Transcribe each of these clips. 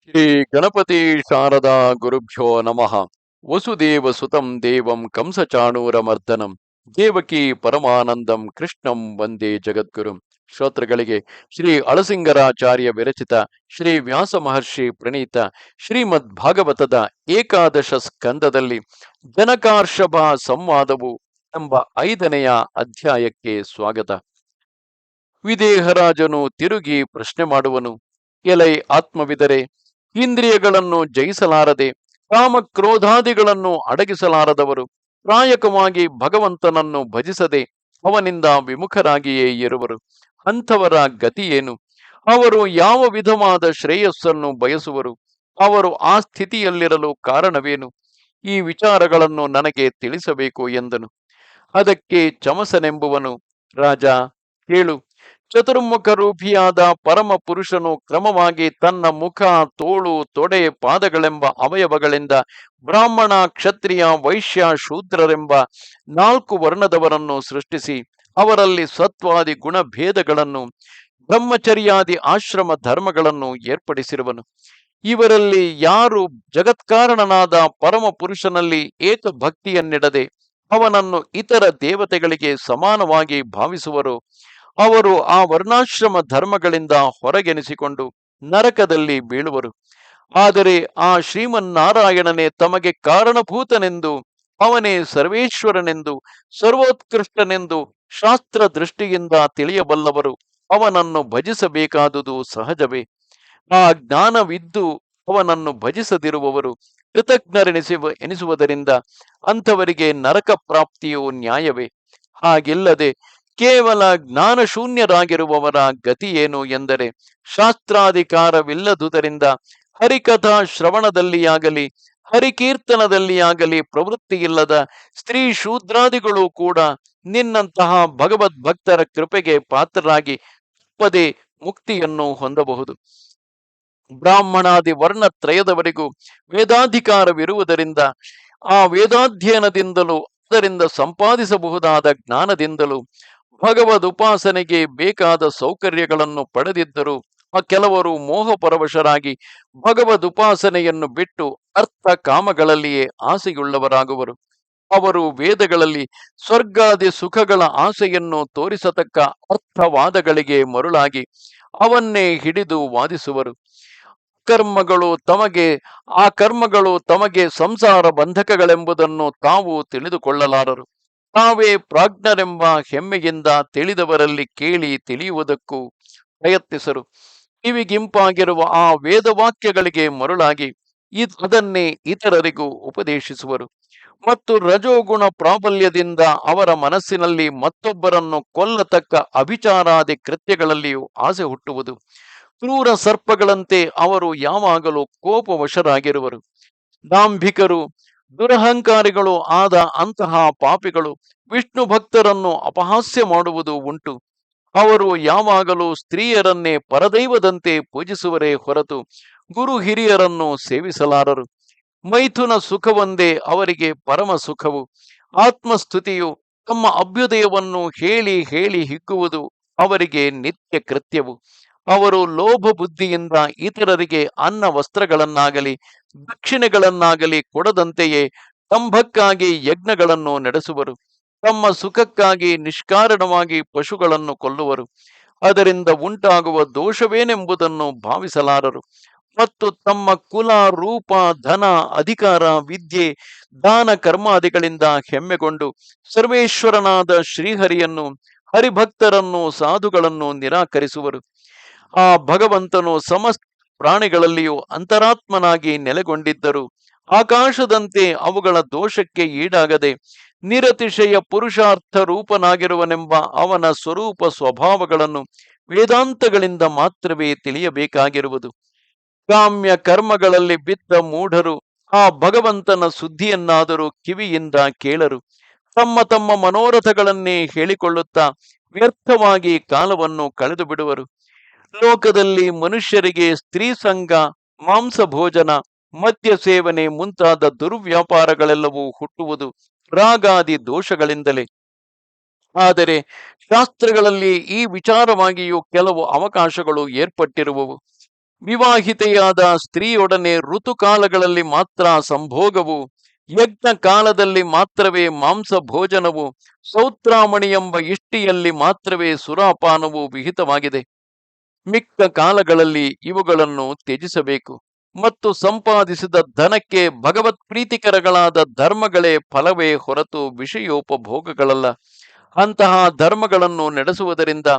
ಶ್ರೀ ಗಣಪತಿ ಶಾರದಾ ಗುರುಭ್ಯೋ ನಮಃ. ವಸುದೇವ ಸುತಂ ದೇವಂ ಕಂಸಚಾಣೂರಮರ್ದನಂ ದೇವಕಿ ಪರಮಾನಂದಂ ಕೃಷ್ಣಂ ವಂದೇ ಜಗದ್ಗುರುಂ. ಶ್ರೋತೃಗಳಿಗೆ ಶ್ರೀ ಅಳಸಿಂಗರಾಚಾರ್ಯ ವಿರಚಿತ ಶ್ರೀ ವ್ಯಾಸ ಮಹರ್ಷಿ ಪ್ರಣೀತ ಶ್ರೀಮದ್ ಭಾಗವತದ ಏಕಾದಶ ಸ್ಕಂದದಲ್ಲಿ ಜನಕಾರ್ಷಭ ಸಂವಾದವು ಎಂಬ 5ನೆಯ ಅಧ್ಯಾಯಕ್ಕೆ ಸ್ವಾಗತ. ವಿದೇಹರಾಜನು ತಿರುಗಿ ಪ್ರಶ್ನೆ ಮಾಡುವನು, ಎಲೈ ಆತ್ಮವಿದರೆ, ಇಂದ್ರಿಯಗಳನ್ನು ಜಯಿಸಲಾರದೆ ಕಾಮಕ್ರೋಧಾದಿಗಳನ್ನು ಅಡಗಿಸಲಾರದವರು ಪ್ರಾಯಕವಾಗಿ ಭಗವಂತನನ್ನು ಭಜಿಸದೆ ಅವನಿಂದ ವಿಮುಖರಾಗಿಯೇ ಇರುವರು. ಅಂಥವರ ಗತಿಯೇನು? ಅವರು ಯಾವ ವಿಧವಾದ ಶ್ರೇಯಸ್ಸನ್ನು ಬಯಸುವರು? ಅವರು ಆ ಸ್ಥಿತಿಯಲ್ಲಿರಲು ಕಾರಣವೇನು? ಈ ವಿಚಾರಗಳನ್ನು ನನಗೆ ತಿಳಿಸಬೇಕು ಎಂದನು. ಅದಕ್ಕೆ ಚಮಸನೆಂಬುವನು, ರಾಜ, ಕೇಳು. ಚತುರ್ಮುಖ ರೂಪಿಯಾದ ಪರಮ ಪುರುಷನು ಕ್ರಮವಾಗಿ ತನ್ನ ಮುಖ, ತೋಳು, ತೊಡೆ, ಪಾದಗಳೆಂಬ ಅವಯವಗಳಿಂದ ಬ್ರಾಹ್ಮಣ, ಕ್ಷತ್ರಿಯ, ವೈಶ್ಯ, ಶೂದ್ರರೆಂಬ 4 ವರ್ಣದವರನ್ನು ಸೃಷ್ಟಿಸಿ ಅವರಲ್ಲಿ ಸತ್ವಾದಿ ಗುಣಭೇದಗಳನ್ನು, ಬ್ರಹ್ಮಚರ್ಯಾದಿ ಆಶ್ರಮ ಧರ್ಮಗಳನ್ನು ಏರ್ಪಡಿಸಿರುವನು. ಇವರಲ್ಲಿ ಯಾರು ಜಗತ್ಕಾರಣನಾದ ಪರಮ ಪುರುಷನಲ್ಲಿ ಏಕಭಕ್ತಿಯನ್ನಿಡದೆ ಅವನನ್ನು ಇತರ ದೇವತೆಗಳಿಗೆ ಸಮಾನವಾಗಿ ಭಾವಿಸುವರೋ ಅವರು ಆ ವರ್ಣಾಶ್ರಮ ಧರ್ಮಗಳಿಂದ ಹೊರಗೆನಿಸಿಕೊಂಡು ನರಕದಲ್ಲಿ ಬೀಳುವರು. ಆದರೆ ಆ ಶ್ರೀಮನ್ನಾರಾಯಣನೇ ತಮಗೆ ಕಾರಣಭೂತನೆಂದು, ಅವನೇ ಸರ್ವೇಶ್ವರನೆಂದು, ಸರ್ವೋತ್ಕೃಷ್ಟನೆಂದು ಶಾಸ್ತ್ರ ದೃಷ್ಟಿಯಿಂದ ತಿಳಿಯಬಲ್ಲವರು ಅವನನ್ನು ಭಜಿಸಬೇಕಾದುದು ಸಹಜವೇ. ಆ ಜ್ಞಾನವಿದ್ದು ಅವನನ್ನು ಭಜಿಸದಿರುವವರು ಎನಿಸುವುದರಿಂದ ಅಂಥವರಿಗೆ ನರಕ ಪ್ರಾಪ್ತಿಯು ನ್ಯಾಯವೇ. ಹಾಗಿಲ್ಲದೆ ಕೇವಲ ಜ್ಞಾನಶೂನ್ಯರಾಗಿರುವವರ ಗತಿಯೇನು ಎಂದರೆ, ಶಾಸ್ತ್ರಾಧಿಕಾರವಿಲ್ಲದುದರಿಂದ ಹರಿಕಥಾ ಶ್ರವಣದಲ್ಲಿಯಾಗಲಿ ಹರಿಕೀರ್ತನದಲ್ಲಿಯಾಗಲಿ ಪ್ರವೃತ್ತಿಯಿಲ್ಲದ ಸ್ತ್ರೀ ಶೂದ್ರಾದಿಗಳು ಕೂಡ ನಿನ್ನಂತಹ ಭಗವದ್ಭಕ್ತರ ಕೃಪೆಗೆ ಪಾತ್ರರಾಗಿ ತಪ್ಪದೆ ಮುಕ್ತಿಯನ್ನು ಹೊಂದಬಹುದು. ಬ್ರಾಹ್ಮಣಾದಿ ವರ್ಣತ್ರಯದವರಿಗೂ ವೇದಾಧಿಕಾರವಿರುವುದರಿಂದ ಆ ವೇದಾಧ್ಯಯನದಿಂದಲೂ ಅದರಿಂದ ಸಂಪಾದಿಸಬಹುದಾದ ಜ್ಞಾನದಿಂದಲೂ ಭಗವದ್ ಉಪಾಸನೆಗೆ ಬೇಕಾದ ಸೌಕರ್ಯಗಳನ್ನು ಪಡೆದಿದ್ದರೂ ಕೆಲವರು ಮೋಹಪರವಶರಾಗಿ ಭಗವದ್ ಉಪಾಸನೆಯನ್ನು ಬಿಟ್ಟು ಅರ್ಥ ಕಾಮಗಳಲ್ಲಿಯೇ ಆಸೆಯುಳ್ಳವರಾಗುವರು. ಅವರು ವೇದಗಳಲ್ಲಿ ಸ್ವರ್ಗಾದಿ ಸುಖಗಳ ಆಸೆಯನ್ನು ತೋರಿಸತಕ್ಕ ಅರ್ಥವಾದಗಳಿಗೆ ಮರುಳಾಗಿ ಅವನ್ನೇ ಹಿಡಿದು ವಾದಿಸುವರು. ಕರ್ಮಗಳು ತಮಗೆ ಸಂಸಾರ ಬಂಧಕಗಳೆಂಬುದನ್ನು ತಾವು ತಿಳಿದುಕೊಳ್ಳಲಾರರು. ತಾವೇ ಪ್ರಾಜ್ಞರೆಂಬ ಹೆಮ್ಮೆಯಿಂದ ತಿಳಿದವರಲ್ಲಿ ಕೇಳಿ ತಿಳಿಯುವುದಕ್ಕೂ ಪ್ರಯತ್ನಿಸರು. ಕಿವಿಗಿಂಪಾಗಿರುವ ಆ ವೇದವಾಕ್ಯಗಳಿಗೆ ಮರುಳಾಗಿ ಅದನ್ನೇ ಇತರರಿಗೂ ಉಪದೇಶಿಸುವರು. ಮತ್ತು ರಜೋಗುಣ ಪ್ರಾಬಲ್ಯದಿಂದ ಅವರ ಮನಸ್ಸಿನಲ್ಲಿ ಮತ್ತೊಬ್ಬರನ್ನು ಕೊಲ್ಲತಕ್ಕ ಅಭಿಚಾರಾದಿ ಕೃತ್ಯಗಳಲ್ಲಿಯೂ ಆಸೆ ಹುಟ್ಟುವುದು. ಕ್ರೂರ ಸರ್ಪಗಳಂತೆ ಅವರು ಯಾವಾಗಲೂ ಕೋಪವಶರಾಗಿರುವರು. ದಾಂಭಿಕರು, ದುರಹಂಕಾರಿಗಳು ಆದ ಅಂತಹ ಪಾಪಿಗಳು ವಿಷ್ಣು ಭಕ್ತರನ್ನು ಅಪಹಾಸ್ಯ ಮಾಡುವುದು ಉಂಟು. ಅವರು ಯಾವಾಗಲೂ ಸ್ತ್ರೀಯರನ್ನೇ ಪರದೈವದಂತೆ ಪೂಜಿಸುವರೇ ಹೊರತು ಗುರು ಹಿರಿಯರನ್ನು ಸೇವಿಸಲಾರರು. ಮೈಥುನ ಸುಖವೊಂದೇ ಅವರಿಗೆ ಪರಮ ಸುಖವು. ಆತ್ಮಸ್ತುತಿಯು, ತಮ್ಮ ಅಭ್ಯುದಯವನ್ನು ಹೇಳಿ ಹೇಳಿ ಹಿಗ್ಗುವುದು ಅವರಿಗೆ ನಿತ್ಯ ಕೃತ್ಯವು. ಅವರು ಲೋಭ ಬುದ್ಧಿಯಿಂದ ಇತರರಿಗೆ ಅನ್ನ ವಸ್ತ್ರಗಳನ್ನಾಗಲಿ ದಕ್ಷಿಣೆಗಳನ್ನಾಗಲಿ ಕೊಡದಂತೆಯೇ ದಂಭಕ್ಕಾಗಿ ಯಜ್ಞಗಳನ್ನು ನಡೆಸುವರು. ತಮ್ಮ ಸುಖಕ್ಕಾಗಿ ನಿಷ್ಕಾರಣವಾಗಿ ಪಶುಗಳನ್ನು ಕೊಲ್ಲುವರು. ಅದರಿಂದ ಉಂಟಾಗುವ ದೋಷವೇನೆಂಬುದನ್ನು ಭಾವಿಸಲಾರರು. ಮತ್ತು ತಮ್ಮ ಕುಲ, ರೂಪ, ಧನ, ಅಧಿಕಾರ, ವಿದ್ಯೆ, ದಾನ ಕರ್ಮಾದಿಗಳಿಂದ ಹೆಮ್ಮೆಗೊಂಡು ಸರ್ವೇಶ್ವರನಾದ ಶ್ರೀಹರಿಯನ್ನು, ಹರಿಭಕ್ತರನ್ನು, ಸಾಧುಗಳನ್ನು ನಿರಾಕರಿಸುವರು. ಆ ಭಗವಂತನು ಸಮಸ್ತ ಪ್ರಾಣಿಗಳಲ್ಲಿಯೂ ಅಂತರಾತ್ಮನಾಗಿ ನೆಲೆಗೊಂಡಿದ್ದರು ಆಕಾಶದಂತೆ ಅವುಗಳ ದೋಷಕ್ಕೆ ಈಡಾಗದೆ ನಿರತಿಶಯ ಪುರುಷಾರ್ಥ ರೂಪನಾಗಿರುವನೆಂಬ ಅವನ ಸ್ವರೂಪ ಸ್ವಭಾವಗಳನ್ನು ವೇದಾಂತಗಳಿಂದ ಮಾತ್ರವೇ ತಿಳಿಯಬೇಕಾಗಿರುವುದು. ಕಾಮ್ಯ ಕರ್ಮಗಳಲ್ಲಿ ಬಿದ್ದ ಮೂಢರು ಆ ಭಗವಂತನ ಸುದ್ದಿಯನ್ನಾದರೂ ಕಿವಿಯಿಂದ ಕೇಳರು. ತಮ್ಮ ತಮ್ಮ ಮನೋರಥಗಳನ್ನೇ ಹೇಳಿಕೊಳ್ಳುತ್ತಾ ವ್ಯರ್ಥವಾಗಿ ಕಾಲವನ್ನು ಕಳೆದು ಬಿಡುವರು. ಲೋಕದಲ್ಲಿ ಮನುಷ್ಯರಿಗೆ ಸ್ತ್ರೀ ಸಂಗ, ಮಾಂಸ ಭೋಜನ, ಮದ್ಯ ಸೇವನೆ ಮುಂತಾದ ದುರ್ವ್ಯಾಪಾರಗಳೆಲ್ಲವೂ ಹುಟ್ಟುವುದು ರಾಗಾದಿ ದೋಷಗಳಿಂದಲೇ. ಆದರೆ ಶಾಸ್ತ್ರಗಳಲ್ಲಿ ಈ ವಿಚಾರವಾಗಿಯೂ ಕೆಲವು ಅವಕಾಶಗಳು ಏರ್ಪಟ್ಟಿರುವವು. ವಿವಾಹಿತೆಯಾದ ಸ್ತ್ರೀಯೊಡನೆ ಋತುಕಾಲಗಳಲ್ಲಿ ಮಾತ್ರ ಸಂಭೋಗವು, ಯಜ್ಞ ಕಾಲದಲ್ಲಿ ಮಾತ್ರವೇ ಮಾಂಸ ಭೋಜನವು, ಸೌತ್ರಾಮಣಿ ಎಂಬ ಇಷ್ಟಿಯಲ್ಲಿ ಮಾತ್ರವೇ ಸುರಾಪಾನವು ವಿಹಿತವಾಗಿದೆ. ಮಿಕ್ಕ ಕಾಲಗಳಲ್ಲಿ ಇವುಗಳನ್ನು ತ್ಯಜಿಸಬೇಕು ಮತ್ತು ಸಂಪಾದಿಸಿದ ಧನಕ್ಕೆ ಭಗವತ್ ಪ್ರೀತಿಕರಗಳಾದ ಧರ್ಮಗಳೇ ಫಲವೇ ಹೊರತು ವಿಷಯೋಪಭೋಗಗಳಲ್ಲ. ಅಂತಹ ಧರ್ಮಗಳನ್ನು ನಡೆಸುವುದರಿಂದ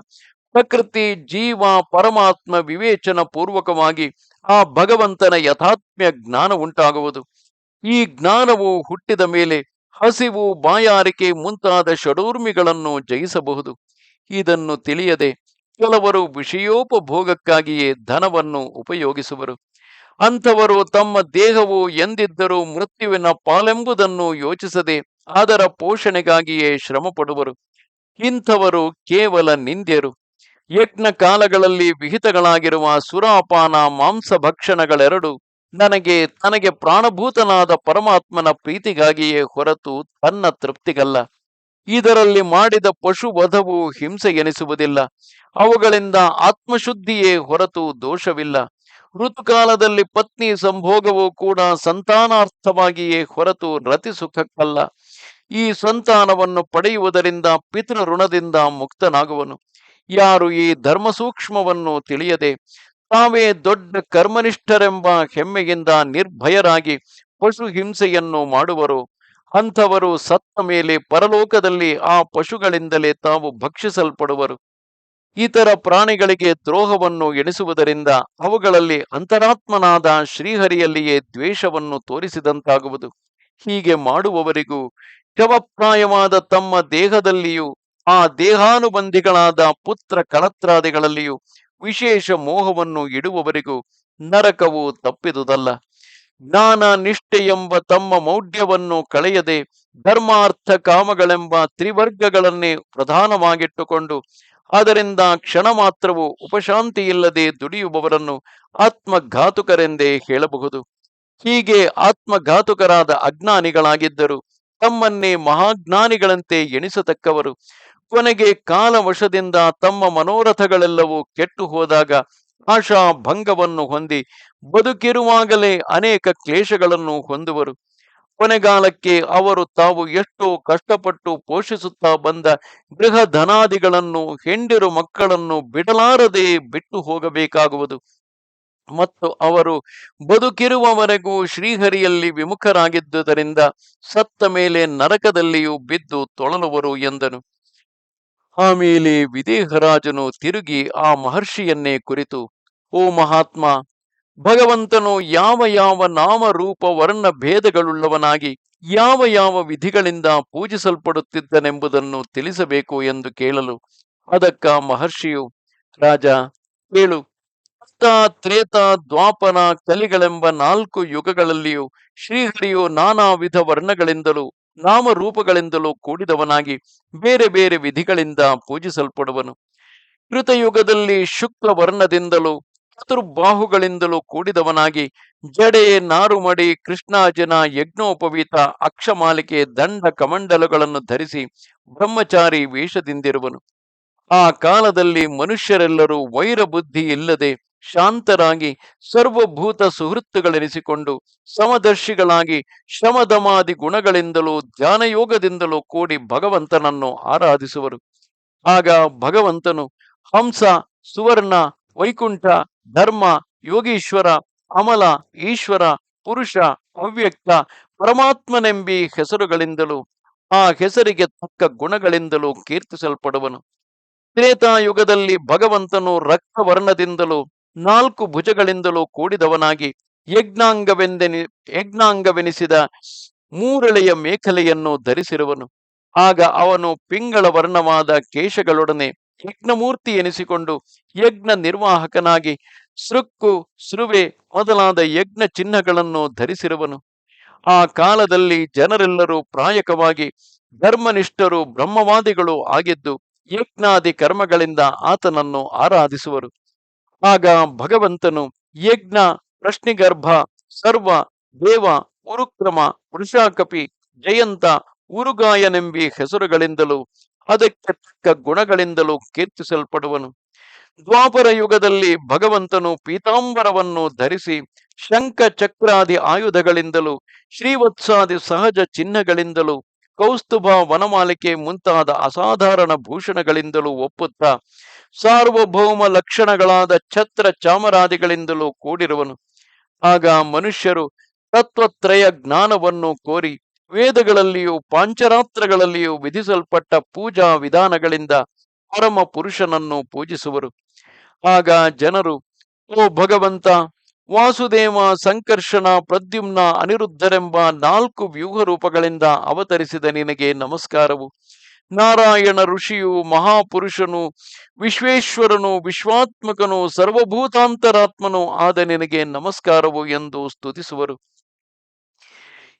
ಪ್ರಕೃತಿ, ಜೀವ, ಪರಮಾತ್ಮ ವಿವೇಚನ ಪೂರ್ವಕವಾಗಿ ಆ ಭಗವಂತನ ಯಥಾತ್ಮ್ಯ ಜ್ಞಾನ ಉಂಟಾಗುವುದು. ಈ ಜ್ಞಾನವು ಹುಟ್ಟಿದ ಮೇಲೆ ಹಸಿವು, ಬಾಯಾರಿಕೆ ಮುಂತಾದ ಷಡೂರ್ಮಿಗಳನ್ನು ಜಯಿಸಬಹುದು. ಇದನ್ನು ತಿಳಿಯದೆ ಕೆಲವರು ವಿಷಯೋಪಭೋಗಕ್ಕಾಗಿಯೇ ಧನವನ್ನು ಉಪಯೋಗಿಸುವರು. ಅಂಥವರು ತಮ್ಮ ದೇಹವು ಎಂದಿದ್ದರೂ ಮೃತ್ಯುವಿನ ಪಾಲೆಂಬುದನ್ನು ಯೋಚಿಸದೆ ಅದರ ಪೋಷಣೆಗಾಗಿಯೇ ಶ್ರಮ ಪಡುವರು. ಇಂಥವರು ಕೇವಲ ನಿಂದ್ಯರು. ಯಜ್ಞ ಕಾಲಗಳಲ್ಲಿ ವಿಹಿತಗಳಾಗಿರುವ ಸುರಾಪಾನ, ಮಾಂಸ ಭಕ್ಷಣಗಳೆರಡು ತನಗೆ ಪ್ರಾಣಭೂತನಾದ ಪರಮಾತ್ಮನ ಪ್ರೀತಿಗಾಗಿಯೇ ಹೊರತು ತನ್ನ ತೃಪ್ತಿಗಲ್ಲ. ಇದರಲ್ಲಿ ಮಾಡಿದ ಪಶುವಧವು ಹಿಂಸೆ ಎನಿಸುವುದಿಲ್ಲ. ಅವುಗಳಿಂದ ಆತ್ಮಶುದ್ಧಿಯೇ ಹೊರತು ದೋಷವಿಲ್ಲ. ಋತುಕಾಲದಲ್ಲಿ ಪತ್ನಿ ಸಂಭೋಗವು ಕೂಡ ಸಂತಾನಾರ್ಥವಾಗಿಯೇ ಹೊರತು ರತಿ ಸುಖಕ್ಕಲ್ಲ. ಈ ಸಂತಾನವನ್ನು ಪಡೆಯುವುದರಿಂದ ಪಿತೃ ಋಣದಿಂದ ಮುಕ್ತನಾಗುವನು. ಯಾರು ಈ ಧರ್ಮ ಸೂಕ್ಷ್ಮವನ್ನು ತಿಳಿಯದೆ ತಾವೇ ದೊಡ್ಡ ಕರ್ಮನಿಷ್ಠರೆಂಬ ಹೆಮ್ಮೆಯಿಂದ ನಿರ್ಭಯರಾಗಿ ಪಶು ಹಿಂಸೆಯನ್ನು ಮಾಡುವರು, ಅಂಥವರು ಸತ್ತ ಮೇಲೆ ಪರಲೋಕದಲ್ಲಿ ಆ ಪಶುಗಳಿಂದಲೇ ತಾವು ಭಕ್ಷಿಸಲ್ಪಡುವರು. ಇತರ ಪ್ರಾಣಿಗಳಿಗೆ ದ್ರೋಹವನ್ನು ಎಣಿಸುವುದರಿಂದ ಅವುಗಳಲ್ಲಿ ಅಂತರಾತ್ಮನಾದ ಶ್ರೀಹರಿಯಲ್ಲಿಯೇ ದ್ವೇಷವನ್ನು ತೋರಿಸಿದಂತಾಗುವುದು. ಹೀಗೆ ಮಾಡುವವರಿಗೂ ಶವಪ್ರಾಯವಾದ ತಮ್ಮ ದೇಹದಲ್ಲಿಯೂ ಆ ದೇಹಾನುಬಂಧಿಗಳಾದ ಪುತ್ರ ಕಳತ್ರಾದಿಗಳಲ್ಲಿಯೂ ವಿಶೇಷ ಮೋಹವನ್ನು ಇಡುವವರಿಗೂ ನರಕವು ತಪ್ಪಿದುದಲ್ಲ. ಜ್ಞಾನ ನಿಷ್ಠೆ ಎಂಬ ತಮ್ಮ ಮೌಢ್ಯವನ್ನು ಕಳೆಯದೆ ಧರ್ಮಾರ್ಥ ಕಾಮಗಳೆಂಬ ತ್ರಿವರ್ಗಗಳನ್ನೇ ಪ್ರಧಾನವಾಗಿಟ್ಟುಕೊಂಡು ಅದರಿಂದ ಕ್ಷಣ ಮಾತ್ರವೂ ಉಪಶಾಂತಿಯಿಲ್ಲದೆ ದುಡಿಯುವವರನ್ನು ಆತ್ಮಘಾತುಕರೆಂದೇ ಹೇಳಬಹುದು. ಹೀಗೆ ಆತ್ಮಘಾತುಕರಾದ ಅಜ್ಞಾನಿಗಳಾಗಿದ್ದರು ತಮ್ಮನ್ನೇ ಮಹಾಜ್ಞಾನಿಗಳಂತೆ ಎಣಿಸತಕ್ಕವರು ಕೊನೆಗೆ ಕಾಲವಶದಿಂದ ತಮ್ಮ ಮನೋರಥಗಳೆಲ್ಲವೂ ಕೆಟ್ಟು ಹೋದಾಗ ಆಶಾ ಭಂಗವನ್ನು ಹೊಂದಿ ಬದುಕಿರುವಾಗಲೇ ಅನೇಕ ಕ್ಲೇಶಗಳನ್ನು ಹೊಂದುವರು. ಕೊನೆಗಾಲಕ್ಕೆ ಅವರು ತಾವು ಎಷ್ಟೋ ಕಷ್ಟಪಟ್ಟು ಪೋಷಿಸುತ್ತಾ ಬಂದ ಗೃಹ ಧನಾದಿಗಳನ್ನು, ಹೆಂಡಿರು ಮಕ್ಕಳನ್ನು ಬಿಡಲಾರದೆ ಬಿಟ್ಟು ಹೋಗಬೇಕಾಗುವುದು. ಮತ್ತು ಅವರು ಬದುಕಿರುವವರೆಗೂ ಶ್ರೀಹರಿಯಲ್ಲಿ ವಿಮುಖರಾಗಿದ್ದುದರಿಂದ ಸತ್ತ ಮೇಲೆ ನರಕದಲ್ಲಿಯೂ ಬಿದ್ದು ತೊಳಲುವರು ಎಂದನು. ಆಮೇಲೆ ವಿದೇಹರಾಜನು ತಿರುಗಿ ಆ ಮಹರ್ಷಿಯನ್ನೇ ಕುರಿತು, ಓ ಮಹಾತ್ಮ, ಭಗವಂತನು ಯಾವ ಯಾವ ನಾಮ ರೂಪ ವರ್ಣ ಭೇದಗಳುಳ್ಳವನಾಗಿ ಯಾವ ಯಾವ ವಿಧಿಗಳಿಂದ ಪೂಜಿಸಲ್ಪಡುತ್ತಿದ್ದನೆಂಬುದನ್ನು ತಿಳಿಸಬೇಕು ಎಂದು ಕೇಳಲು, ಅದಕ್ಕ ಮಹರ್ಷಿಯು, ರಾಜ ಕೇಳು, ತ್ರೇತ, ದ್ವಾಪರ, ಕಲಿಗಳೆಂಬ 4 ಯುಗಗಳಲ್ಲಿಯೂ ಶ್ರೀಹರಿಯು ನಾನಾ ವಿಧ ವರ್ಣಗಳಿಂದಲೂ ನಾಮರೂಪಗಳಿಂದಲೂ ಕೂಡಿದವನಾಗಿ ಬೇರೆ ಬೇರೆ ವಿಧಿಗಳಿಂದ ಪೂಜಿಸಲ್ಪಡುವನು. ಕೃತಯುಗದಲ್ಲಿ ಶುಕ್ಲ ವರ್ಣದಿಂದಲೂ ಚತುರ್ಬಾಹುಗಳಿಂದಲೂ ಕೂಡಿದವನಾಗಿ ಜಡೆ, ನಾರುಮಡಿ, ಕೃಷ್ಣಾರ್ಜುನ, ಯಜ್ಞೋಪವೀತ, ಅಕ್ಷಮಾಲಿಕೆ, ದಂಡ ಕಮಂಡಲಗಳನ್ನು ಧರಿಸಿ ಬ್ರಹ್ಮಚಾರಿ ವೇಷದಿಂದಿರುವನು. ಆ ಕಾಲದಲ್ಲಿ ಮನುಷ್ಯರೆಲ್ಲರೂ ವೈರ ಬುದ್ಧಿ ಇಲ್ಲದೆ ಶಾಂತರಾಗಿ ಸರ್ವಭೂತ ಸುಹೃತ್ತುಗಳೆನಿಸಿಕೊಂಡು ಸಮದರ್ಶಿಗಳಾಗಿ ಶಮದಮಾದಿ ಗುಣಗಳಿಂದಲೂ ಧ್ಯಾನಯೋಗದಿಂದಲೂ ಕೂಡಿ ಭಗವಂತನನ್ನು ಆರಾಧಿಸುವರು. ಆಗ ಭಗವಂತನು ಹಂಸ, ಸುವರ್ಣ, ವೈಕುಂಠ, ಧರ್ಮ, ಯೋಗೀಶ್ವರ, ಅಮಲ, ಈಶ್ವರ, ಪುರುಷ, ಅವ್ಯಕ್ತ, ಪರಮಾತ್ಮನೆಂಬಿ ಹೆಸರುಗಳಿಂದಲೂ ಆ ಹೆಸರಿಗೆ ತಕ್ಕ ಗುಣಗಳಿಂದಲೂ ಕೀರ್ತಿಸಲ್ಪಡುವನು. ತ್ರೇತಾಯುಗದಲ್ಲಿ ಭಗವಂತನು ರಕ್ತವರ್ಣದಿಂದಲೂ 4 ಭುಜಗಳಿಂದಲೂ ಕೂಡಿದವನಾಗಿ ಯಜ್ಞಾಂಗವೆನಿಸಿದ 3 ಮೇಖಲೆಯನ್ನು ಧರಿಸಿರುವನು. ಆಗ ಅವನು ಪಿಂಗಳ ವರ್ಣವಾದ ಕೇಶಗಳೊಡನೆ ಯಜ್ಞಮೂರ್ತಿ ಎನಿಸಿಕೊಂಡು ಯಜ್ಞ ನಿರ್ವಾಹಕನಾಗಿ ಸೃಕ್ಕು, ಸೃವೆ ಮೊದಲಾದ ಯಜ್ಞ ಚಿಹ್ನಗಳನ್ನು ಧರಿಸಿರುವನು. ಆ ಕಾಲದಲ್ಲಿ ಜನರೆಲ್ಲರೂ ಪ್ರಾಯಕವಾಗಿ ಧರ್ಮನಿಷ್ಠರು, ಬ್ರಹ್ಮವಾದಿಗಳು ಆಗಿದ್ದು ಯಜ್ಞಾದಿ ಕರ್ಮಗಳಿಂದ ಆತನನ್ನು ಆರಾಧಿಸುವರು. ಆಗ ಭಗವಂತನು ಯಜ್ಞ, ಪ್ರಶ್ನಿಗರ್ಭ, ಸರ್ವ, ದೇವ, ಉರುಕ್ರಮ, ವೃಷಾಕಪಿ, ಜಯಂತ, ಉರುಗಾಯನೆಂಬಿ ಹೆಸರುಗಳಿಂದಲೂ ಅದಕ್ಕೆ ತಕ್ಕ ಗುಣಗಳಿಂದಲೂ ಕೀರ್ತಿಸಲ್ಪಡುವನು. ದ್ವಾಪರ ಯುಗದಲ್ಲಿ ಭಗವಂತನು ಪೀತಾಂಬರವನ್ನು ಧರಿಸಿ ಶಂಖ ಚಕ್ರಾದಿ ಆಯುಧಗಳಿಂದಲೂ ಶ್ರೀವತ್ಸಾದಿ ಸಹಜ ಚಿಹ್ನೆಗಳಿಂದಲೂ ಕೌಸ್ತುಭ ವನಮಾಲಿಕೆ ಮುಂತಾದ ಅಸಾಧಾರಣ ಭೂಷಣಗಳಿಂದಲೂ ಒಪ್ಪುತ್ತಾ ಸಾರ್ವಭೌಮ ಲಕ್ಷಣಗಳಾದ ಛತ್ರ ಚಾಮರಾದಿಗಳಿಂದಲೂ ಕೂಡಿರುವನು. ಆಗ ಮನುಷ್ಯರು ತತ್ವತ್ರಯ ಜ್ಞಾನವನ್ನು ಕೋರಿ ವೇದಗಳಲ್ಲಿಯೂ ಪಾಂಚರಾತ್ರಗಳಲ್ಲಿಯೂ ವಿಧಿಸಲ್ಪಟ್ಟ ಪೂಜಾ ವಿಧಾನಗಳಿಂದ ಪರಮ ಪುರುಷನನ್ನು ಪೂಜಿಸುವರು. ಆಗ ಜನರು, ಓ ಭಗವಂತ, ವಾಸುದೇವ, ಸಂಕರ್ಷಣ, ಪ್ರದ್ಯುಮ್ನ, ಅನಿರುದ್ಧರೆಂಬ 4 ವ್ಯೂಹ ರೂಪಗಳಿಂದ ಅವತರಿಸಿದ ನಿನಗೆ ನಮಸ್ಕಾರವು. ನಾರಾಯಣ ಋಷಿಯು, ಮಹಾಪುರುಷನು, ವಿಶ್ವೇಶ್ವರನು, ವಿಶ್ವಾತ್ಮಕನು, ಸರ್ವಭೂತಾಂತರಾತ್ಮನು ಆದ ನಿನಗೆ ನಮಸ್ಕಾರವು ಎಂದು ಸ್ತುತಿಸುವರು.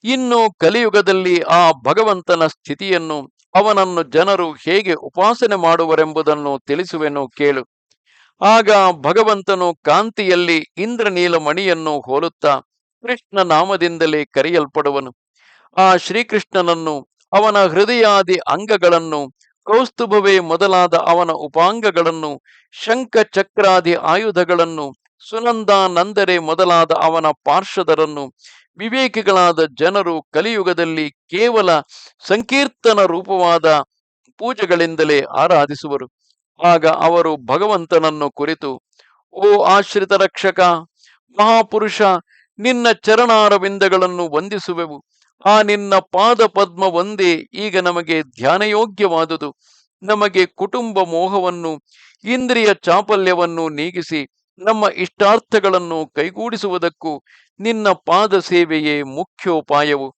ಇನ್ನು ಕಲಿಯುಗದಲ್ಲಿ ಆ ಭಗವಂತನ ಸ್ಥಿತಿಯನ್ನು, ಅವನನ್ನು ಜನರು ಹೇಗೆ ಉಪಾಸನೆ ಮಾಡುವರೆಂಬುದನ್ನು ತಿಳಿಸುವೆನು ಕೇಳು. ಆಗ ಭಗವಂತನು ಕಾಂತಿಯಲ್ಲಿ ಇಂದ್ರನೀಲ ಮಣಿಯನ್ನು ಹೋಲುತ್ತಾ ಕೃಷ್ಣ ನಾಮದಿಂದಲೇ ಕರೆಯಲ್ಪಡುವನು. ಆ ಶ್ರೀಕೃಷ್ಣನನ್ನು, ಅವನ ಹೃದಯಾದಿ ಅಂಗಗಳನ್ನು, ಕೌಸ್ತುಭವೇ ಮೊದಲಾದ ಅವನ ಉಪಾಂಗಗಳನ್ನು, ಶಂಖ ಚಕ್ರಾದಿ ಆಯುಧಗಳನ್ನು, ಸುನಂದ ನಂದರೆ ಮೊದಲಾದ ಅವನ ಪಾರ್ಷದರನ್ನು ವಿವೇಕಿಗಳಾದ ಜನರು ಕಲಿಯುಗದಲ್ಲಿ ಕೇವಲ ಸಂಕೀರ್ತನ ರೂಪವಾದ ಪೂಜೆಗಳಿಂದಲೇ ಆರಾಧಿಸುವರು. ಆಗ ಅವರು ಭಗವಂತನನ್ನು ಕುರಿತು, ಓ ಆಶ್ರಿತ ರಕ್ಷಕ, ಮಹಾಪುರುಷ, ನಿನ್ನ ಚರಣಾರವಿಂದಗಳನ್ನು ವಂದಿಸುವೆವು. ಆ ನಿನ್ನ ಪಾದ ಪದ್ಮ ಒಂದೇ ಈಗ ನಮಗೆ ಧ್ಯಾನಯೋಗ್ಯವಾದುದು. ನಮಗೆ ಕುಟುಂಬ ಮೋಹವನ್ನು, ಇಂದ್ರಿಯ ಚಾಪಲ್ಯವನ್ನು ನೀಗಿಸಿ ನಮ್ಮ ಇಷ್ಟಾರ್ಥಗಳನ್ನು ಕೈಗೂಡಿಸುವುದಕ್ಕೂ ನಿನ್ನ ಪಾದ ಸೇವೆಯೇ ಮುಖ್ಯೋಪಾಯವು.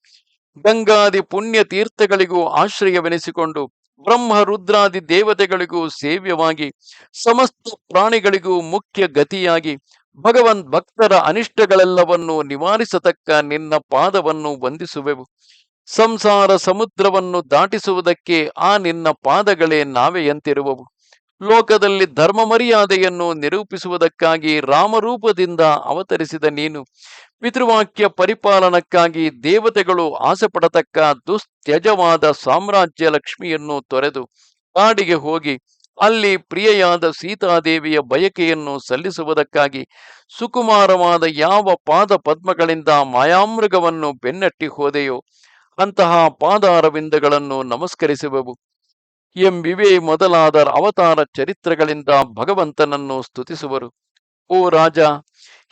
ಗಂಗಾದಿ ಪುಣ್ಯ ತೀರ್ಥಗಳಿಗೂ ಆಶ್ರಯವೆನಿಸಿಕೊಂಡು ಬ್ರಹ್ಮ ರುದ್ರಾದಿ ದೇವತೆಗಳಿಗೂ ಸೇವ್ಯವಾಗಿ ಸಮಸ್ತ ಪ್ರಾಣಿಗಳಿಗೂ ಮುಖ್ಯ ಗತಿಯಾಗಿ ಭಗವನ್ ಭಕ್ತರ ಅನಿಷ್ಟಗಳೆಲ್ಲವನ್ನು ನಿವಾರಿಸತಕ್ಕ ನಿನ್ನ ಪಾದವನ್ನು ವಂದಿಸುವೆವು. ಸಂಸಾರ ಸಮುದ್ರವನ್ನು ದಾಟಿಸುವುದಕ್ಕೆ ಆ ನಿನ್ನ ಪಾದಗಳೇ ನಾವೆಯಂತಿರುವವು. ಲೋಕದಲ್ಲಿ ಧರ್ಮ ಮರ್ಯಾದೆಯನ್ನು ನಿರೂಪಿಸುವುದಕ್ಕಾಗಿ ರಾಮರೂಪದಿಂದ ಅವತರಿಸಿದ ನೀನು ಪಿತೃವಾಕ್ಯ ಪರಿಪಾಲನಕ್ಕಾಗಿ ದೇವತೆಗಳು ಆಸೆ ಪಡತಕ್ಕ ದುಸ್ತ್ಯಜವಾದ ಸಾಮ್ರಾಜ್ಯ ಲಕ್ಷ್ಮಿಯನ್ನು ತೊರೆದು ಕಾಡಿಗೆ ಹೋಗಿ ಅಲ್ಲಿ ಪ್ರಿಯೆಯಾದ ಸೀತಾದೇವಿಯ ಬಯಕೆಯನ್ನು ಸಲ್ಲಿಸುವುದಕ್ಕಾಗಿ ಸುಕುಮಾರವಾದ ಯಾವ ಪಾದ ಪದ್ಮಗಳಿಂದ ಮಾಯಾಮೃಗವನ್ನು ಬೆನ್ನಟ್ಟಿ ಹೋದೆಯೋ ಅಂತಹ ಪಾದಾರವಿಂದಗಳನ್ನು ನಮಸ್ಕರಿಸುವೆವು ಎಂಬಿವೇ ಮೊದಲಾದ ಅವತಾರ ಚರಿತ್ರೆಗಳಿಂದ ಭಗವಂತನನ್ನು ಸ್ತುತಿಸುವರು. ಓ ರಾಜ,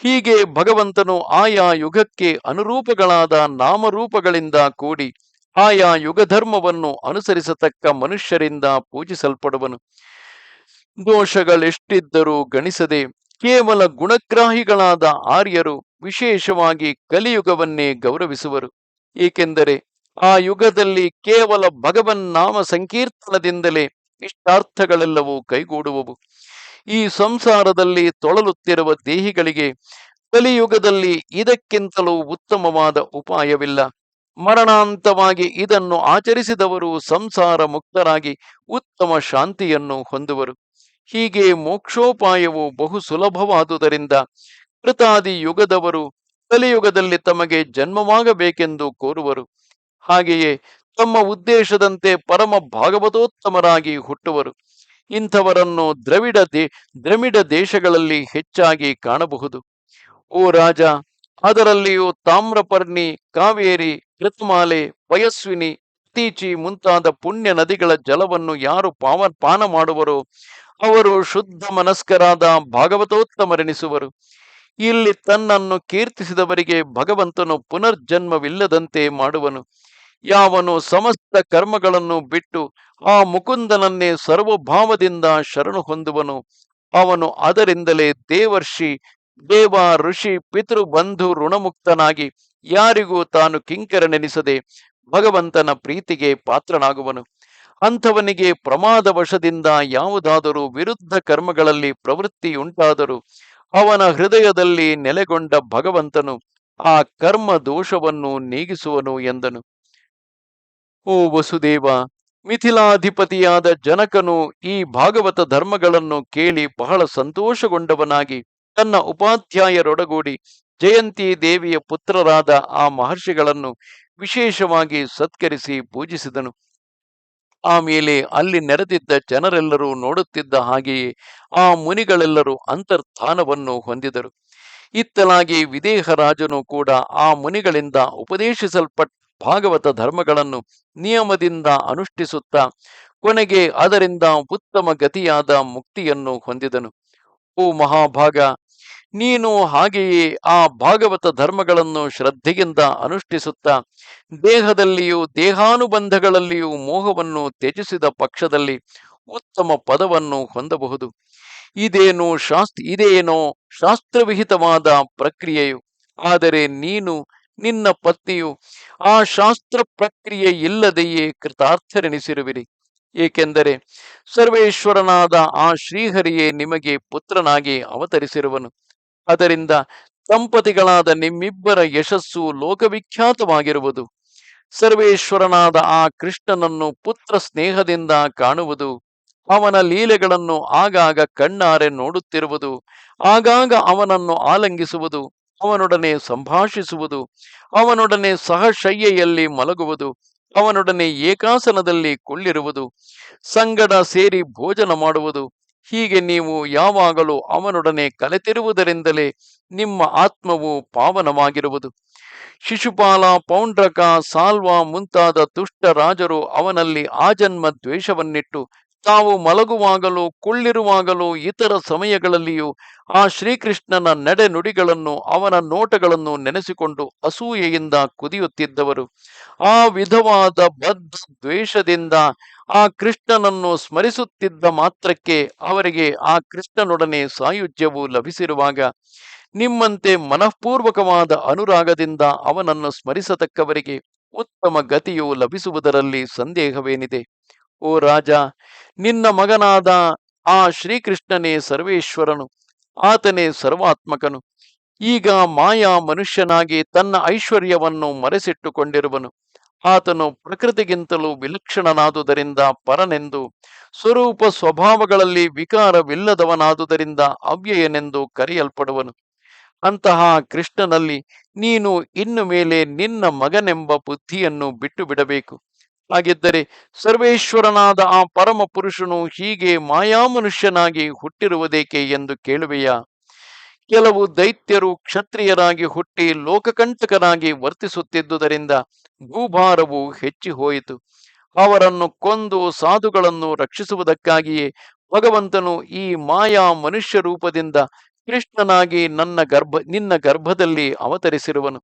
ಹೀಗೆ ಭಗವಂತನು ಆಯಾ ಯುಗಕ್ಕೆ ಅನುರೂಪಗಳಾದ ನಾಮರೂಪಗಳಿಂದ ಕೂಡಿ ಆಯಾ ಯುಗಧರ್ಮವನ್ನು ಅನುಸರಿಸತಕ್ಕ ಮನುಷ್ಯರಿಂದ ಪೂಜಿಸಲ್ಪಡುವನು. ದೋಷಗಳೆಷ್ಟಿದ್ದರೂ ಗಣಿಸದೆ ಕೇವಲ ಗುಣಗ್ರಾಹಿಗಳಾದ ಆರ್ಯರು ವಿಶೇಷವಾಗಿ ಕಲಿಯುಗವನ್ನೇ ಗೌರವಿಸುವರು. ಏಕೆಂದರೆ ಆ ಯುಗದಲ್ಲಿ ಕೇವಲ ಭಗವನ್ ನಾಮ ಸಂಕೀರ್ತನದಿಂದಲೇ ಇಷ್ಟಾರ್ಥಗಳೆಲ್ಲವೂ ಕೈಗೂಡುವವು. ಈ ಸಂಸಾರದಲ್ಲಿ ತೊಳಲುತ್ತಿರುವ ದೇಹಿಗಳಿಗೆ ಕಲಿಯುಗದಲ್ಲಿ ಇದಕ್ಕಿಂತಲೂ ಉತ್ತಮವಾದ ಉಪಾಯವಿಲ್ಲ. ಮರಣಾಂತವಾಗಿ ಇದನ್ನು ಆಚರಿಸಿದವರು ಸಂಸಾರ ಮುಕ್ತರಾಗಿ ಉತ್ತಮ ಶಾಂತಿಯನ್ನು ಹೊಂದುವರು. ಹೀಗೆ ಮೋಕ್ಷೋಪಾಯವು ಬಹು ಸುಲಭವಾದುದರಿಂದ ಕೃತಾದಿ ಯುಗದವರು ಕಲಿಯುಗದಲ್ಲಿ ತಮಗೆ ಜನ್ಮವಾಗಬೇಕೆಂದು ಕೋರುವರು. ಹಾಗೆಯೇ ತಮ್ಮ ಉದ್ದೇಶದಂತೆ ಪರಮ ಭಾಗವತೋತ್ತಮರಾಗಿ ಹುಟ್ಟುವರು. ಇಂಥವರನ್ನು ದ್ರವಿಡ ದೇಶಗಳಲ್ಲಿ ಹೆಚ್ಚಾಗಿ ಕಾಣಬಹುದು. ಓ ರಾಜ, ಅದರಲ್ಲಿಯೂ ತಾಮ್ರಪರ್ಣಿ, ಕಾವೇರಿ, ಕೃತಮಾಲೆ, ಪಯಸ್ವಿನಿ, ತೀಚಿ ಮುಂತಾದ ಪುಣ್ಯ ನದಿಗಳ ಜಲವನ್ನು ಯಾರು ಪಾನ ಮಾಡುವರೋ ಅವರು ಶುದ್ಧ ಮನಸ್ಕರಾದ ಭಾಗವತೋತ್ತಮರೆನಿಸುವರು. ಇಲ್ಲಿ ತನ್ನನ್ನು ಕೀರ್ತಿಸಿದವರಿಗೆ ಭಗವಂತನು ಪುನರ್ಜನ್ಮವಿಲ್ಲದಂತೆ ಮಾಡುವನು. ಯಾವನು ಸಮಸ್ತ ಕರ್ಮಗಳನ್ನು ಬಿಟ್ಟು ಆ ಮುಕುಂದನನ್ನೇ ಸರ್ವಭಾವದಿಂದ ಶರಣು ಹೊಂದುವನು ಅವನು ಅದರಿಂದಲೇ ದೇವ ಋಷಿ ಪಿತೃ ಬಂಧು ಋಣಮುಕ್ತನಾಗಿ ಯಾರಿಗೂ ತಾನು ಕಿಂಕರನೆನಿಸದೆ ಭಗವಂತನ ಪ್ರೀತಿಗೆ ಪಾತ್ರನಾಗುವನು. ಅಂಥವನಿಗೆ ಪ್ರಮಾದ ವಶದಿಂದ ಯಾವುದಾದರೂ ವಿರುದ್ಧ ಕರ್ಮಗಳಲ್ಲಿ ಪ್ರವೃತ್ತಿಯುಂಟಾದರೂ ಅವನ ಹೃದಯದಲ್ಲಿ ನೆಲೆಗೊಂಡ ಭಗವಂತನು ಆ ಕರ್ಮ ದೋಷವನ್ನು ನೀಗಿಸುವನು ಎಂದನು. ಓ ವಸುದೇವ, ಮಿಥಿಲಾಧಿಪತಿಯಾದ ಜನಕನು ಈ ಭಾಗವತ ಧರ್ಮಗಳನ್ನು ಕೇಳಿ ಬಹಳ ಸಂತೋಷಗೊಂಡವನಾಗಿ ತನ್ನ ಉಪಾಧ್ಯಾಯರೊಡಗೂಡಿ ಜಯಂತಿ ದೇವಿಯ ಪುತ್ರರಾದ ಆ ಮಹರ್ಷಿಗಳನ್ನು ವಿಶೇಷವಾಗಿ ಸತ್ಕರಿಸಿ ಪೂಜಿಸಿದನು. ಆಮೇಲೆ ಅಲ್ಲಿ ನೆರೆದಿದ್ದ ಜನರೆಲ್ಲರೂ ನೋಡುತ್ತಿದ್ದ ಹಾಗೆಯೇ ಆ ಮುನಿಗಳೆಲ್ಲರೂ ಅಂತರ್ಧಾನವನ್ನು ಹೊಂದಿದರು. ಇತ್ತಲಾಗಿ ವಿದೇಹ ರಾಜನು ಕೂಡ ಆ ಮುನಿಗಳಿಂದ ಉಪದೇಶಿಸಲ್ಪಟ್ಟ ಭಾಗವತ ಧರ್ಮಗಳನ್ನು ನಿಯಮದಿಂದ ಅನುಷ್ಠಿಸುತ್ತಾ ಕೊನೆಗೆ ಅದರಿಂದ ಉತ್ತಮ ಗತಿಯಾದ ಮುಕ್ತಿಯನ್ನು ಹೊಂದಿದನು. ಓ ಮಹಾಭಾಗ, ನೀನು ಹಾಗೆಯೇ ಆ ಭಾಗವತ ಧರ್ಮಗಳನ್ನು ಶ್ರದ್ಧೆಯಿಂದ ಅನುಷ್ಠಿಸುತ್ತಾ ದೇಹದಲ್ಲಿಯೂ ದೇಹಾನುಬಂಧಗಳಲ್ಲಿಯೂ ಮೋಹವನ್ನು ತ್ಯಜಿಸಿದ ಪಕ್ಷದಲ್ಲಿ ಉತ್ತಮ ಪದವನ್ನು ಹೊಂದಬಹುದು. ಇದೇನೋ ಶಾಸ್ತ್ರವಿಹಿತವಾದ ಪ್ರಕ್ರಿಯೆಯು. ಆದರೆ ನೀನು ನಿನ್ನ ಪತ್ನಿಯು ಆ ಶಾಸ್ತ್ರ ಪ್ರಕ್ರಿಯೆ ಇಲ್ಲದೆಯೇ ಕೃತಾರ್ಥರೆನಿಸಿರುವಿರಿ. ಏಕೆಂದರೆ ಸರ್ವೇಶ್ವರನಾದ ಆ ಶ್ರೀಹರಿಯೇ ನಿಮಗೆ ಪುತ್ರನಾಗಿ ಅವತರಿಸಿರುವನು. ಅದರಿಂದ ದಂಪತಿಗಳಾದ ನಿಮ್ಮಿಬ್ಬರ ಯಶಸ್ಸು ಲೋಕವಿಖ್ಯಾತವಾಗಿರುವುದು. ಸರ್ವೇಶ್ವರನಾದ ಆ ಕೃಷ್ಣನನ್ನು ಪುತ್ರ ಸ್ನೇಹದಿಂದ ಕಾಣುವುದು, ಅವನ ಲೀಲೆಗಳನ್ನು ಆಗಾಗ ಕಣ್ಣಾರೆ ನೋಡುತ್ತಿರುವುದು, ಆಗಾಗ ಅವನನ್ನು ಆಲಂಗಿಸುವುದು, ಅವನೊಡನೆ ಸಂಭಾಷಿಸುವುದು, ಅವನೊಡನೆ ಸಹಶಯ್ಯೆಯಲ್ಲಿ ಮಲಗುವುದು, ಅವನೊಡನೆ ಏಕಾಸನದಲ್ಲಿ ಕುಳ್ಳಿರುವುದು, ಸಂಗಡ ಸೇರಿ ಭೋಜನ ಮಾಡುವುದು, ಹೀಗೆ ನೀವು ಯಾವಾಗಲೂ ಅವನೊಡನೆ ಕಲೆತಿರುವುದರಿಂದಲೇ ನಿಮ್ಮ ಆತ್ಮವು ಪಾವನವಾಗಿರುವುದು. ಶಿಶುಪಾಲ, ಪೌಂಡ್ರಕ, ಸಾಲ್ವ ಮುಂತಾದ ದುಷ್ಟ ರಾಜರು ಅವನಲ್ಲಿ ಆಜನ್ಮ ದ್ವೇಷವನ್ನಿಟ್ಟು ತಾವು ಮಲಗುವಾಗಲೂ ಕುಳ್ಳಿರುವಾಗಲೂ ಇತರ ಸಮಯಗಳಲ್ಲಿಯೂ ಆ ಶ್ರೀಕೃಷ್ಣನ ನಡೆನುಡಿಗಳನ್ನು ಅವನ ನೋಟಗಳನ್ನು ನೆನೆಸಿಕೊಂಡು ಅಸೂಯೆಯಿಂದ ಕುದಿಯುತ್ತಿದ್ದವರು. ಆ ವಿಧವಾದ ಬದ್ಧ ದ್ವೇಷದಿಂದ ಆ ಕೃಷ್ಣನನ್ನು ಸ್ಮರಿಸುತ್ತಿದ್ದ ಮಾತ್ರಕ್ಕೆ ಅವರಿಗೆ ಆ ಕೃಷ್ಣನೊಡನೆ ಸಾಯುಜ್ಯವು ಲಭಿಸಿರುವಾಗ ನಿಮ್ಮಂತೆ ಮನಃಪೂರ್ವಕವಾದ ಅನುರಾಗದಿಂದ ಅವನನ್ನು ಸ್ಮರಿಸತಕ್ಕವರಿಗೆ ಉತ್ತಮ ಗತಿಯು ಲಭಿಸುವುದರಲ್ಲಿ ಸಂದೇಹವೇನಿದೆ? ಓ ರಾಜ, ನಿನ್ನ ಮಗನಾದ ಆ ಶ್ರೀಕೃಷ್ಣನೇ ಸರ್ವೇಶ್ವರನು, ಆತನೇ ಸರ್ವಾತ್ಮಕನು. ಈಗ ಮಾಯಾ ಮನುಷ್ಯನಾಗಿ ತನ್ನ ಐಶ್ವರ್ಯವನ್ನು ಮರೆಸಿಟ್ಟುಕೊಂಡಿರುವನು. ಆತನು ಪ್ರಕೃತಿಗಿಂತಲೂ ವಿಲಕ್ಷಣನಾದುದರಿಂದ ಪರನೆಂದು, ಸ್ವರೂಪ ಸ್ವಭಾವಗಳಲ್ಲಿ ವಿಕಾರವಿಲ್ಲದವನಾದುದರಿಂದ ಅವ್ಯಯನೆಂದು ಕರೆಯಲ್ಪಡುವನು. ಅಂತಹ ಕೃಷ್ಣನಲ್ಲಿ ನೀನು ಇನ್ನು ಮೇಲೆ ನಿನ್ನ ಮಗನೆಂಬ ಬುದ್ಧಿಯನ್ನು ಬಿಟ್ಟು ಬಿಡಬೇಕು. ಹಾಗಿದ್ದರೆ ಸರ್ವೇಶ್ವರನಾದ ಆ ಪರಮ ಪುರುಷನು ಹೀಗೆ ಮಾಯಾಮನುಷ್ಯನಾಗಿ ಹುಟ್ಟಿರುವುದೇಕೆ ಎಂದು ಕೇಳುವೆಯಾ? ಕೆಲವು ದೈತ್ಯರು ಕ್ಷತ್ರಿಯರಾಗಿ ಹುಟ್ಟಿ ಲೋಕಕಂಟಕರಾಗಿ ವರ್ತಿಸುತ್ತಿದ್ದುದರಿಂದ ಭೂಭಾರವು ಹೆಚ್ಚಿ ಹೋಯಿತು. ಅವರನ್ನು ಕೊಂದು ಸಾಧುಗಳನ್ನು ರಕ್ಷಿಸುವುದಕ್ಕಾಗಿಯೇ ಭಗವಂತನು ಈ ಮಾಯಾ ಮನುಷ್ಯ ರೂಪದಿಂದ ಕೃಷ್ಣನಾಗಿ ನಿನ್ನ ಗರ್ಭದಲ್ಲಿ ಅವತರಿಸಿರುವನು.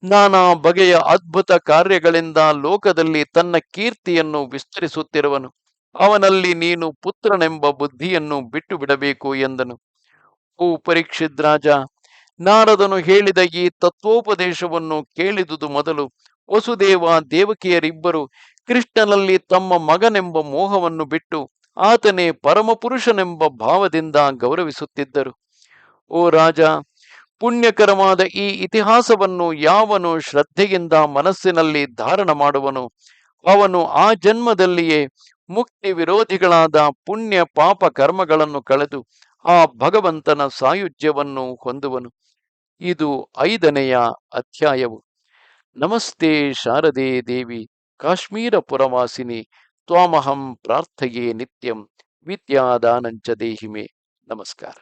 ನಾನಾ ಬಗೆಯ ಅದ್ಭುತ ಕಾರ್ಯಗಳಿಂದ ಲೋಕದಲ್ಲಿ ತನ್ನ ಕೀರ್ತಿಯನ್ನು ವಿಸ್ತರಿಸುತ್ತಿರುವನು. ಅವನಲ್ಲಿ ನೀನು ಪುತ್ರನೆಂಬ ಬುದ್ಧಿಯನ್ನು ಬಿಟ್ಟು ಬಿಡಬೇಕು ಎಂದನು. ಓ ಪರೀಕ್ಷಿತ್ ರಾಜ, ನಾರದನು ಹೇಳಿದ ಈ ತತ್ವೋಪದೇಶವನ್ನು ಕೇಳಿದುದು ಮೊದಲು ವಸುದೇವ ದೇವಕಿಯರಿಬ್ಬರು ಕೃಷ್ಣನಲ್ಲಿ ತಮ್ಮ ಮಗನೆಂಬ ಮೋಹವನ್ನು ಬಿಟ್ಟು ಆತನೇ ಪರಮಪುರುಷನೆಂಬ ಭಾವದಿಂದ ಗೌರವಿಸುತ್ತಿದ್ದರು. ಓ ರಾಜ, ಪುಣ್ಯಕರವಾದ ಈ ಇತಿಹಾಸವನ್ನು ಯಾವನು ಶ್ರದ್ಧೆಯಿಂದ ಮನಸ್ಸಿನಲ್ಲಿ ಧಾರಣ ಮಾಡುವನು ಅವನು ಆ ಜನ್ಮದಲ್ಲಿಯೇ ಮುಕ್ತಿ ವಿರೋಧಿಗಳಾದ ಪುಣ್ಯ ಪಾಪ ಕರ್ಮಗಳನ್ನು ಕಳೆದು ಆ ಭಗವಂತನ ಸಾಯುಜ್ಯವನ್ನು ಹೊಂದುವನು. ಇದು 5ನೆಯ ಅಧ್ಯಾಯವು. ನಮಸ್ತೆ ಶಾರದೆ ದೇವಿ, ಕಾಶ್ಮೀರ ಪುರವಾಸಿನಿ, ತ್ವಾಮಹಂ ಪ್ರಾರ್ಥಯೇ ನಿತ್ಯಂ, ವಿದ್ಯಾದಾನಂಚ ದೇಹಿಮೆ. ನಮಸ್ಕಾರ.